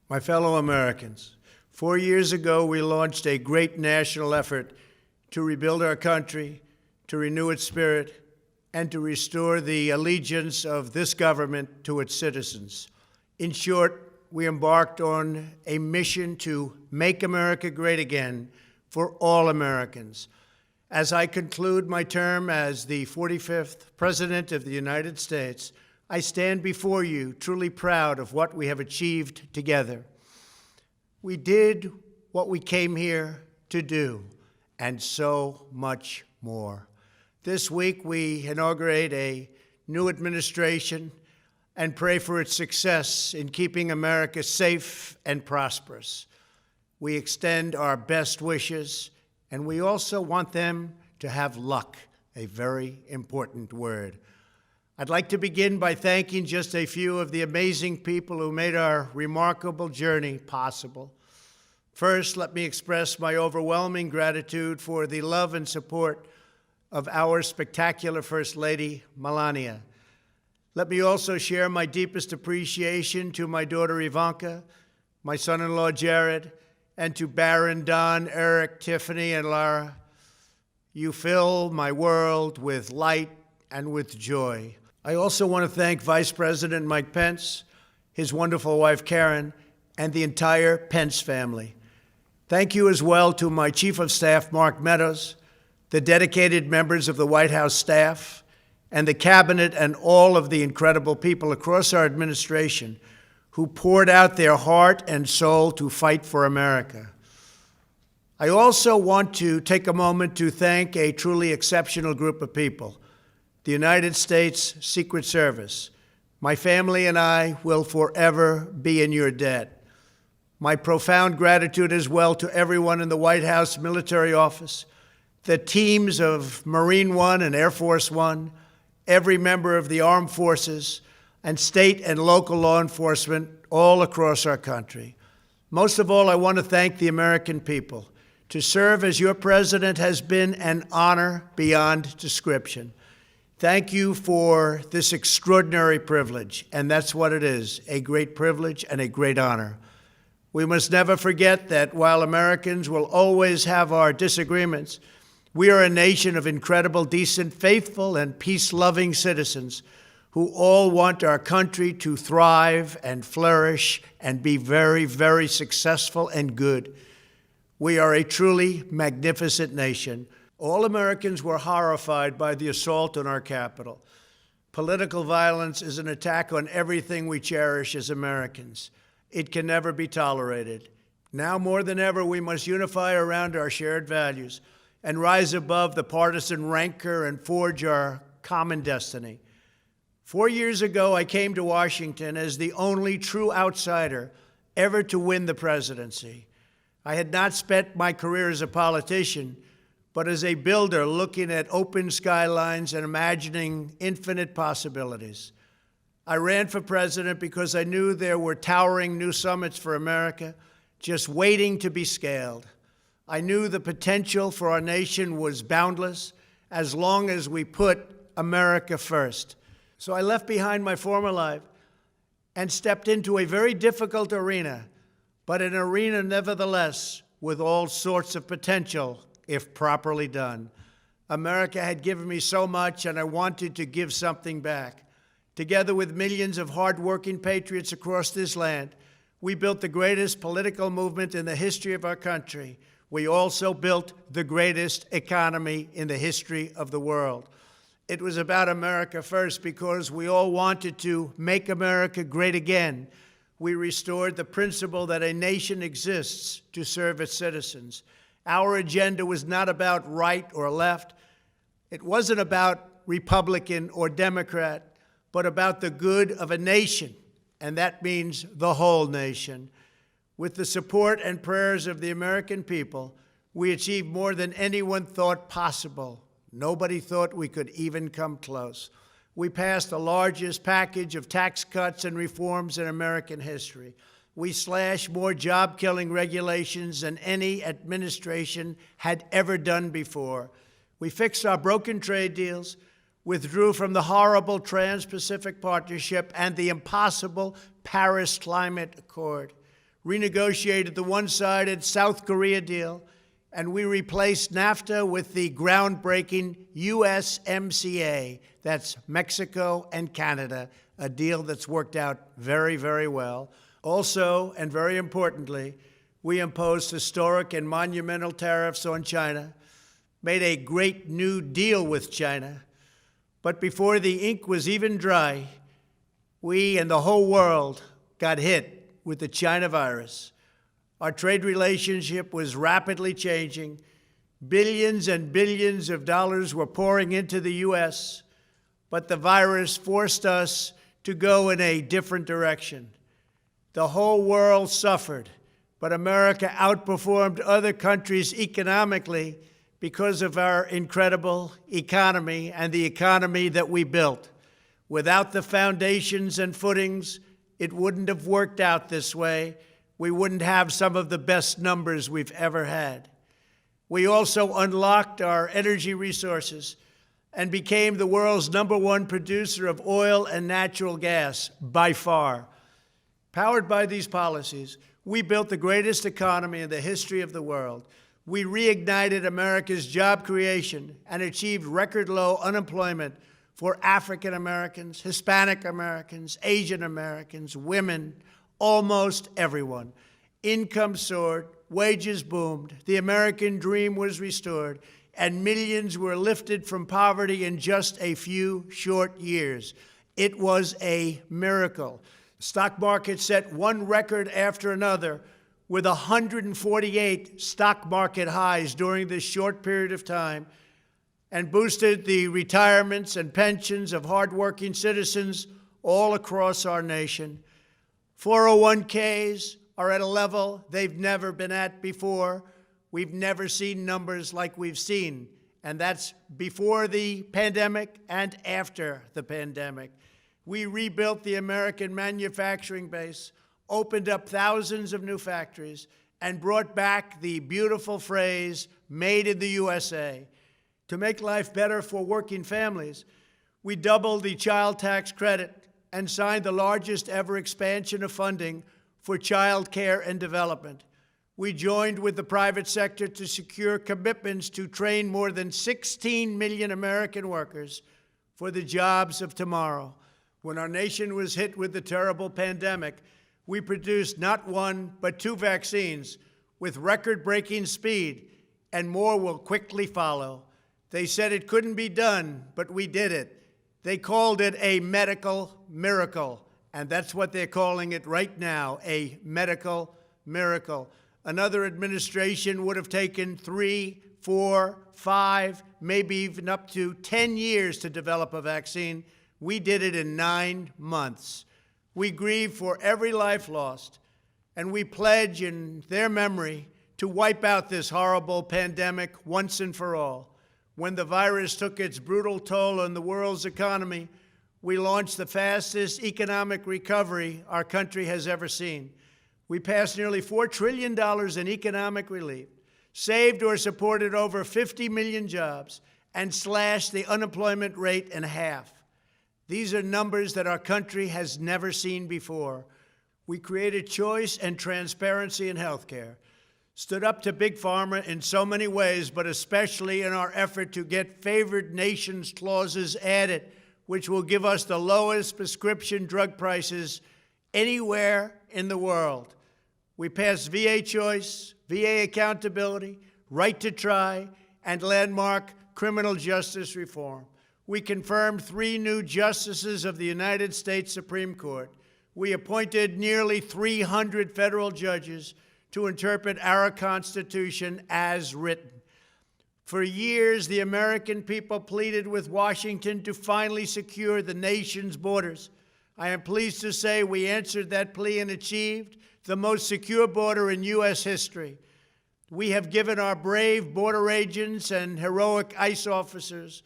My fellow Americans, 4 years ago, we launched a great national effort to rebuild our country, to renew its spirit, and to restore the allegiance of this government to its citizens. In short, we embarked on a mission to make America great again for all Americans. As I conclude my term as the 45th President of the United States, I stand before you truly proud of what we have achieved together. We did what we came here to do, and so much more. This week, we inaugurate a new administration and pray for its success in keeping America safe and prosperous. We extend our best wishes, and we also want them to have luck, a very important word. I'd like to begin by thanking just a few of the amazing people who made our remarkable journey possible. First, let me express my overwhelming gratitude for the love and support of our spectacular First Lady, Melania. Let me also share my deepest appreciation to my daughter Ivanka, my son-in-law Jared, and to Barron, Don, Eric, Tiffany, and Lara. You fill my world with light and with joy. I also want to thank Vice President Mike Pence, his wonderful wife Karen, and the entire Pence family. Thank you as well to my Chief of Staff, Mark Meadows, the dedicated members of the White House staff, and the Cabinet, and all of the incredible people across our administration who poured out their heart and soul to fight for America. I also want to take a moment to thank a truly exceptional group of people, the United States Secret Service. My family and I will forever be in your debt. My profound gratitude as well to everyone in the White House Military Office, the teams of Marine One and Air Force One, every member of the armed forces, and state and local law enforcement all across our country. Most of all, I want to thank the American people. To serve as your president has been an honor beyond description. Thank you for this extraordinary privilege, and that's what it is, a great privilege and a great honor. We must never forget that while Americans will always have our disagreements, we are a nation of incredible, decent, faithful, and peace-loving citizens who all want our country to thrive and flourish and be very, very successful and good. We are a truly magnificent nation. All Americans were horrified by the assault on our Capitol. Political violence is an attack on everything we cherish as Americans. It can never be tolerated. Now more than ever, we must unify around our shared values and rise above the partisan rancor and forge our common destiny. 4 years ago, I came to Washington as the only true outsider ever to win the presidency. I had not spent my career as a politician, but as a builder looking at open skylines and imagining infinite possibilities. I ran for president because I knew there were towering new summits for America just waiting to be scaled. I knew the potential for our nation was boundless as long as we put America first. So I left behind my former life and stepped into a very difficult arena, but an arena nevertheless with all sorts of potential if properly done. America had given me so much, and I wanted to give something back. Together with millions of hardworking patriots across this land, we built the greatest political movement in the history of our country. We also built the greatest economy in the history of the world. It was about America first because we all wanted to make America great again. We restored the principle that a nation exists to serve its citizens. Our agenda was not about right or left. It wasn't about Republican or Democrat, but about the good of a nation, and that means the whole nation. With the support and prayers of the American people, we achieved more than anyone thought possible. Nobody thought we could even come close. We passed the largest package of tax cuts and reforms in American history. We slashed more job-killing regulations than any administration had ever done before. We fixed our broken trade deals, withdrew from the horrible Trans-Pacific Partnership and the impossible Paris Climate Accord, renegotiated the one-sided South Korea deal, and we replaced NAFTA with the groundbreaking USMCA. That's Mexico and Canada, a deal that's worked out very, very well. Also, and very importantly, we imposed historic and monumental tariffs on China, made a great new deal with China. But before the ink was even dry, we and the whole world got hit with the China virus. Our trade relationship was rapidly changing. Billions and billions of dollars were pouring into the U.S., but the virus forced us to go in a different direction. The whole world suffered, but America outperformed other countries economically because of our incredible economy and the economy that we built. Without the foundations and footings, it wouldn't have worked out this way. We wouldn't have some of the best numbers we've ever had. We also unlocked our energy resources and became the world's #1 producer of oil and natural gas, by far. Powered by these policies, we built the greatest economy in the history of the world. We reignited America's job creation and achieved record low unemployment for African Americans, Hispanic Americans, Asian Americans, women, almost everyone. Income soared, wages boomed, the American dream was restored, and millions were lifted from poverty in just a few short years. It was a miracle. The stock market set one record after another, with 148 stock market highs during this short period of time, and boosted the retirements and pensions of hardworking citizens all across our nation. 401ks are at a level they've never been at before. We've never seen numbers like we've seen, and that's before the pandemic and after the pandemic. We rebuilt the American manufacturing base, opened up thousands of new factories, and brought back the beautiful phrase, "Made in the USA." To make life better for working families, we doubled the child tax credit and signed the largest ever expansion of funding for child care and development. We joined with the private sector to secure commitments to train more than 16 million American workers for the jobs of tomorrow. When our nation was hit with the terrible pandemic, we produced not one, but 2 vaccines with record-breaking speed, and more will quickly follow. They said it couldn't be done, but we did it. They called it a medical miracle, and that's what they're calling it right now, a medical miracle. Another administration would have taken 3, 4, 5, maybe even up to 10 years to develop a vaccine. We did it in 9 months. We grieve for every life lost, and we pledge in their memory to wipe out this horrible pandemic once and for all. When the virus took its brutal toll on the world's economy, we launched the fastest economic recovery our country has ever seen. We passed nearly $4 trillion in economic relief, saved or supported over 50 million jobs, and slashed the unemployment rate in half. These are numbers that our country has never seen before. We created choice and transparency in healthcare, stood up to Big Pharma in so many ways, but especially in our effort to get favored nations clauses added, which will give us the lowest prescription drug prices anywhere in the world. We passed VA choice, VA accountability, right to try, and landmark criminal justice reform. We confirmed 3 new justices of the United States Supreme Court. We appointed nearly 300 federal judges to interpret our Constitution as written. For years, the American people pleaded with Washington to finally secure the nation's borders. I am pleased to say we answered that plea and achieved the most secure border in U.S. history. We have given our brave border agents and heroic ICE officers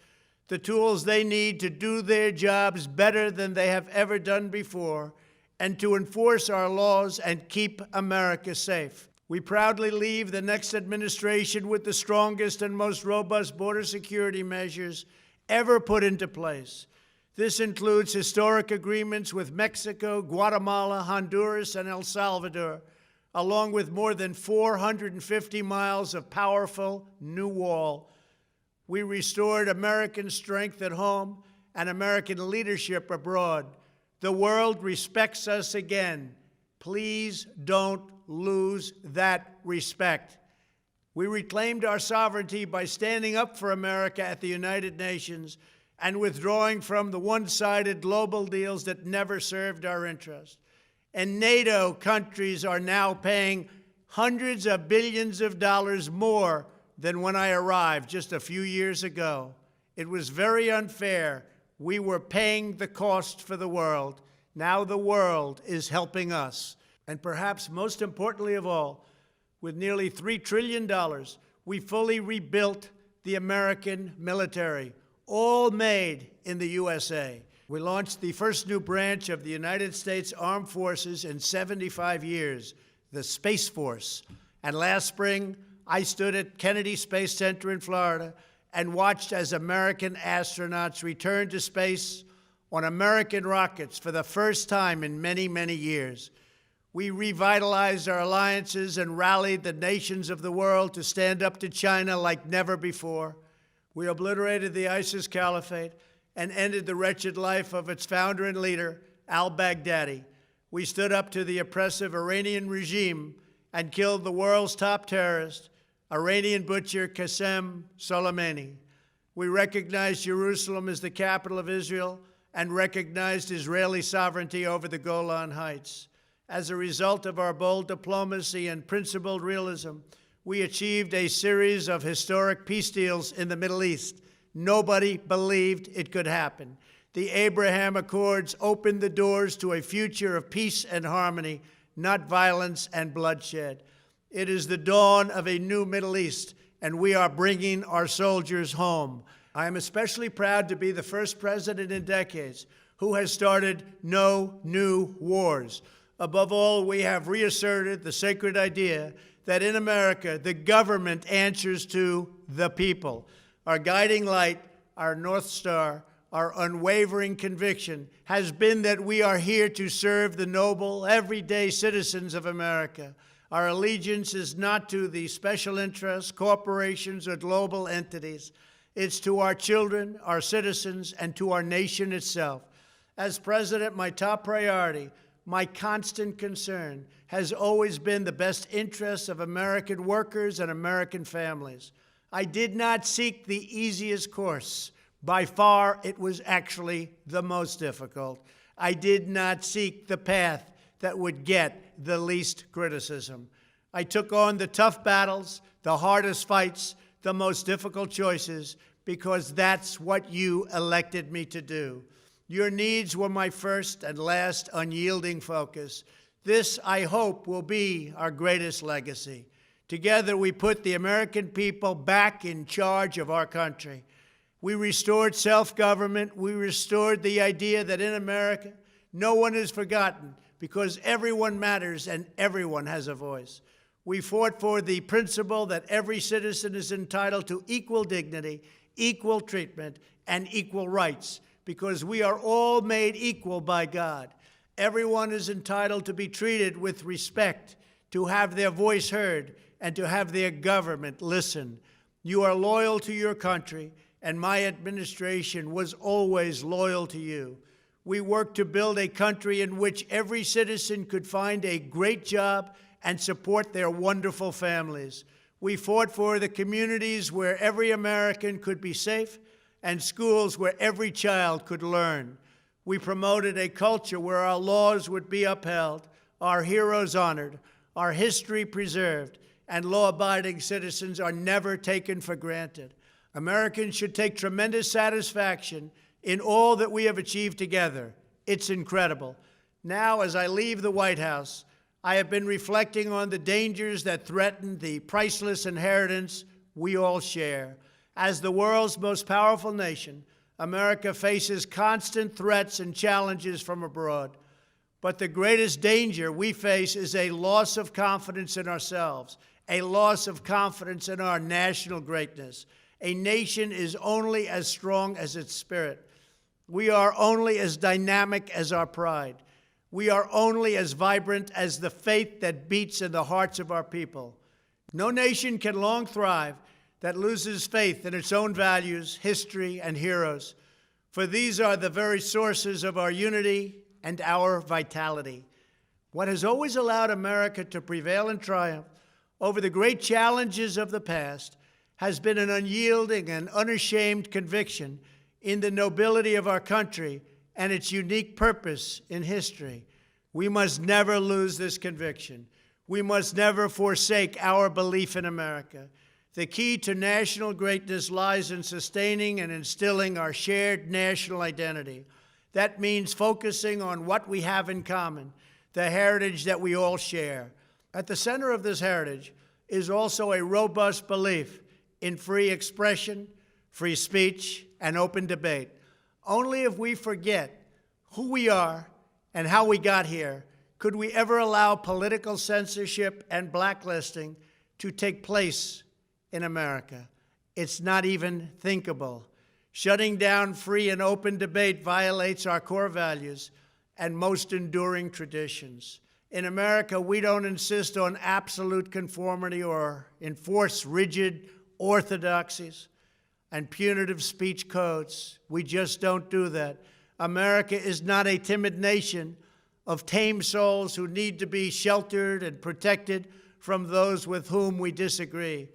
the tools they need to do their jobs better than they have ever done before, and to enforce our laws and keep America safe. We proudly leave the next administration with the strongest and most robust border security measures ever put into place. This includes historic agreements with Mexico, Guatemala, Honduras, and El Salvador, along with more than 450 miles of powerful new wall. We restored American strength at home and American leadership abroad. The world respects us again. Please don't lose that respect. We reclaimed our sovereignty by standing up for America at the United Nations and withdrawing from the one-sided global deals that never served our interest. And NATO countries are now paying hundreds of billions of dollars more than when I arrived just a few years ago. It was very unfair. We were paying the cost for the world. Now the world is helping us. And perhaps most importantly of all, with nearly $3 trillion, we fully rebuilt the American military, all made in the USA. We launched the first new branch of the United States Armed Forces in 75 years, the Space Force. And last spring, I stood at Kennedy Space Center in Florida and watched as American astronauts returned to space on American rockets for the first time in many, many years. We revitalized our alliances and rallied the nations of the world to stand up to China like never before. We obliterated the ISIS caliphate and ended the wretched life of its founder and leader, al-Baghdadi. We stood up to the oppressive Iranian regime and killed the world's top terrorist, Iranian butcher Qasem Soleimani. We recognized Jerusalem as the capital of Israel and recognized Israeli sovereignty over the Golan Heights. As a result of our bold diplomacy and principled realism, we achieved a series of historic peace deals in the Middle East. Nobody believed it could happen. The Abraham Accords opened the doors to a future of peace and harmony, not violence and bloodshed. It is the dawn of a new Middle East, and we are bringing our soldiers home. I am especially proud to be the first president in decades who has started no new wars. Above all, we have reasserted the sacred idea that in America, the government answers to the people. Our guiding light, our North Star, our unwavering conviction has been that we are here to serve the noble, everyday citizens of America. Our allegiance is not to the special interests, corporations, or global entities. It's to our children, our citizens, and to our nation itself. As president, my top priority, my constant concern, has always been the best interests of American workers and American families. I did not seek the easiest course. By far, it was actually the most difficult. I did not seek the path that would get the least criticism. I took on the tough battles, the hardest fights, the most difficult choices, because that's what you elected me to do. Your needs were my first and last unyielding focus. This, I hope, will be our greatest legacy. Together, we put the American people back in charge of our country. We restored self-government. We restored the idea that in America, no one is forgotten because everyone matters and everyone has a voice. We fought for the principle that every citizen is entitled to equal dignity, equal treatment, and equal rights because we are all made equal by God. Everyone is entitled to be treated with respect, to have their voice heard, and to have their government listen. You are loyal to your country, and my administration was always loyal to you. We worked to build a country in which every citizen could find a great job and support their wonderful families. We fought for the communities where every American could be safe and schools where every child could learn. We promoted a culture where our laws would be upheld, our heroes honored, our history preserved, and law-abiding citizens are never taken for granted. Americans should take tremendous satisfaction in all that we have achieved together. It's incredible. Now, as I leave the White House, I have been reflecting on the dangers that threaten the priceless inheritance we all share. As the world's most powerful nation, America faces constant threats and challenges from abroad. But the greatest danger we face is a loss of confidence in ourselves, a loss of confidence in our national greatness. A nation is only as strong as its spirit. We are only as dynamic as our pride. We are only as vibrant as the faith that beats in the hearts of our people. No nation can long thrive that loses faith in its own values, history, and heroes, for these are the very sources of our unity and our vitality. What has always allowed America to prevail and triumph over the great challenges of the past has been an unyielding and unashamed conviction in the nobility of our country and its unique purpose in history. We must never lose this conviction. We must never forsake our belief in America. The key to national greatness lies in sustaining and instilling our shared national identity. That means focusing on what we have in common, the heritage that we all share. At the center of this heritage is also a robust belief in free expression, free speech, and open debate. Only if we forget who we are and how we got here could we ever allow political censorship and blacklisting to take place in America. It's not even thinkable. Shutting down free and open debate violates our core values and most enduring traditions. In America, we don't insist on absolute conformity or enforce rigid orthodoxies and punitive speech codes. We just don't do that. America is not a timid nation of tame souls who need to be sheltered and protected from those with whom we disagree.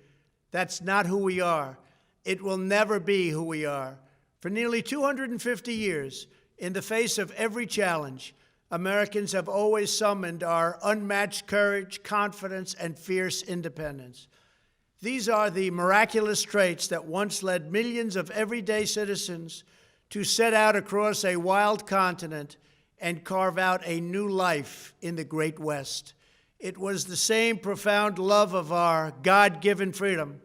That's not who we are. It will never be who we are. For nearly 250 years, in the face of every challenge, Americans have always summoned our unmatched courage, confidence, and fierce independence. These are the miraculous traits that once led millions of everyday citizens to set out across a wild continent and carve out a new life in the Great West. It was the same profound love of our God-given freedom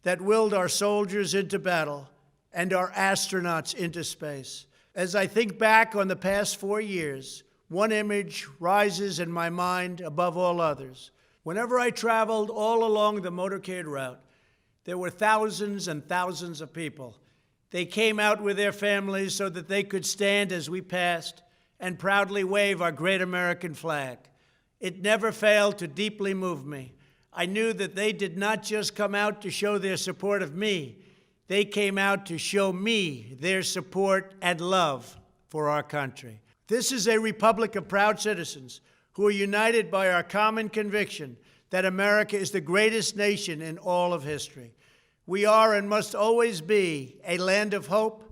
that willed our soldiers into battle and our astronauts into space. As I think back on the past 4 years, one image rises in my mind above all others. Whenever I traveled all along the motorcade route, there were thousands and thousands of people. They came out with their families so that they could stand as we passed and proudly wave our great American flag. It never failed to deeply move me. I knew that they did not just come out to show their support of me. They came out to show me their support and love for our country. This is a republic of proud citizens who are united by our common conviction that America is the greatest nation in all of history. We are and must always be a land of hope,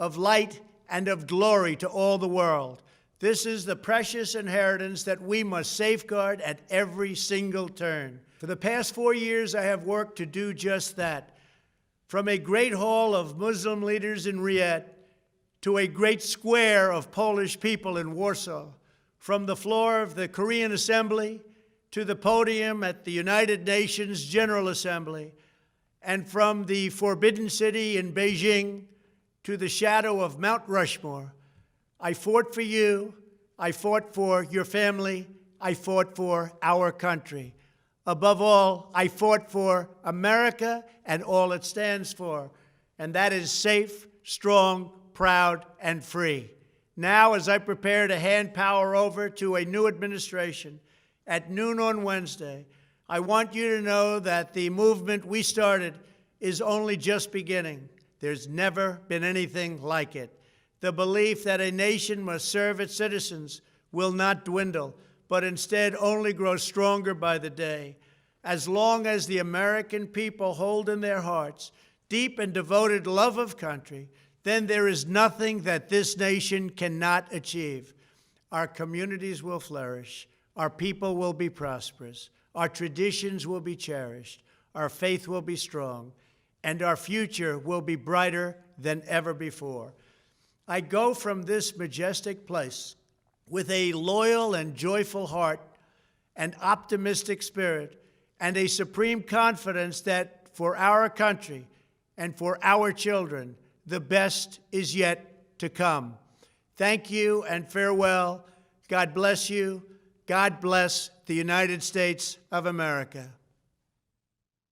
of light, and of glory to all the world. This is the precious inheritance that we must safeguard at every single turn. For the past 4 years, I have worked to do just that. From a great hall of Muslim leaders in Riyadh to a great square of Polish people in Warsaw, from the floor of the Korean Assembly to the podium at the United Nations General Assembly, and from the Forbidden City in Beijing to the shadow of Mount Rushmore, I fought for you, I fought for your family, I fought for our country. Above all, I fought for America and all it stands for, and that is safe, strong, proud, and free. Now, as I prepare to hand power over to a new administration at noon on Wednesday, I want you to know that the movement we started is only just beginning. There's never been anything like it. The belief that a nation must serve its citizens will not dwindle, but instead only grow stronger by the day. As long as the American people hold in their hearts deep and devoted love of country, then there is nothing that this nation cannot achieve. Our communities will flourish, our people will be prosperous, our traditions will be cherished, our faith will be strong, and our future will be brighter than ever before. I go from this majestic place with a loyal and joyful heart, an optimistic spirit, and a supreme confidence that for our country and for our children, the best is yet to come. Thank you and farewell. God bless you. God bless the United States of America.